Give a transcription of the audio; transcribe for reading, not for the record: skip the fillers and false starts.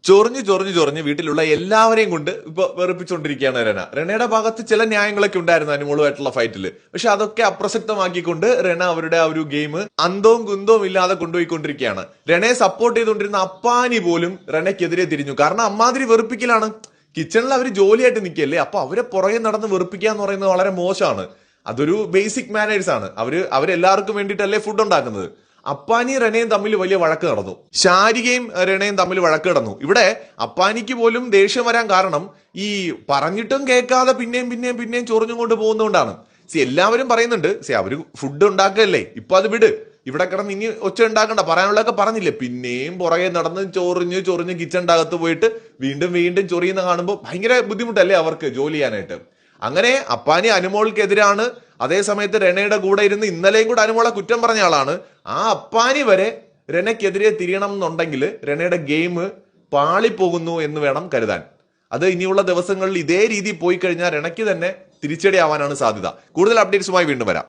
ചൊറിഞ്ഞ് വീട്ടിലുള്ള എല്ലാവരെയും കൊണ്ട് ഇപ്പൊ വെറുപ്പിച്ചുകൊണ്ടിരിക്കുകയാണ് റെനയുടെ ഭാഗത്ത് ചില ന്യായങ്ങളൊക്കെ ഉണ്ടായിരുന്നു അനുമോളുമായിട്ടുള്ള ഫൈറ്റിൽ. പക്ഷെ അതൊക്കെ അപ്രസക്തമാക്കിക്കൊണ്ട് റെന അവരുടെ ആ ഒരു ഗെയിം അന്തവും കുന്തവും ഇല്ലാതെ കൊണ്ടുപോയിക്കൊണ്ടിരിക്കുകയാണ്. റെനയെ സപ്പോർട്ട് ചെയ്തുകൊണ്ടിരുന്ന അപ്പാനി പോലും റെനയ്ക്കെതിരെ തിരിഞ്ഞു. കാരണം അമ്മാതിരി വെറുപ്പിക്കലാണ്. കിച്ചണിൽ അവർ ജോലിയായിട്ട് നിൽക്കല്ലേ, അപ്പൊ അവരെ പുറകെ നടന്ന് വെറുപ്പിക്കുക എന്ന് പറയുന്നത് വളരെ മോശമാണ്. അതൊരു ബേസിക് മാനേഴ്സ് ആണ്. അവരെല്ലാവർക്കും വേണ്ടിയിട്ടല്ലേ ഫുഡ് ഉണ്ടാക്കുന്നത്. അപ്പാനി റെനയും തമ്മിൽ വലിയ വഴക്ക് നടന്നു. ശാരികയും റെനയും തമ്മിൽ വഴക്ക് നടന്നു. ഇവിടെ അപ്പാനിക്ക് പോലും ദേഷ്യം വരാൻ കാരണം ഈ പറഞ്ഞിട്ടും കേൾക്കാതെ പിന്നെയും ചൊറിഞ്ഞും കൊണ്ട് പോകുന്നതുകൊണ്ടാണ്. എല്ലാവരും പറയുന്നുണ്ട് അവര് ഫുഡ് ഉണ്ടാക്കല്ലേ, ഇപ്പൊ അത് വിട്, ഇവിടെ കിടന്ന് ഇനി ഒച്ച ഉണ്ടാക്കണ്ട, പറയാനുള്ളതൊക്കെ പറഞ്ഞില്ലേ. പിന്നെയും പുറകെ നടന്ന് ചൊറിഞ്ഞ് കിച്ചണിന്റെ അകത്ത് പോയിട്ട് വീണ്ടും ചൊറിയുന്ന കാണുമ്പോൾ ഭയങ്കര ബുദ്ധിമുട്ടല്ലേ അവർക്ക് ജോലി ചെയ്യാനായിട്ട്. അങ്ങനെ അപ്പാനി അനുമോൾക്കെതിരാണ്. അതേ സമയത്ത് റെനയുടെ കൂടെ ഇരുന്ന് ഇന്നലെയും കൂടെ അനുമോളെ കുറ്റം പറഞ്ഞ ആളാണ്. ആ അപ്പാനി വരെ റെനയ്ക്കെതിരെ തിരിയണം എന്നുണ്ടെങ്കിൽ റെനയുടെ ഗെയിം പാളിപ്പോകുന്നു എന്ന് വേണം കരുതാൻ. അത് ഇനിയുള്ള ദിവസങ്ങളിൽ ഇതേ രീതി പോയി കഴിഞ്ഞാൽ റെനയ്ക്ക് തന്നെ തിരിച്ചടി ആവാനാണ് സാധ്യത. കൂടുതൽ അപ്ഡേറ്റ്സുമായി വീണ്ടും വരാം.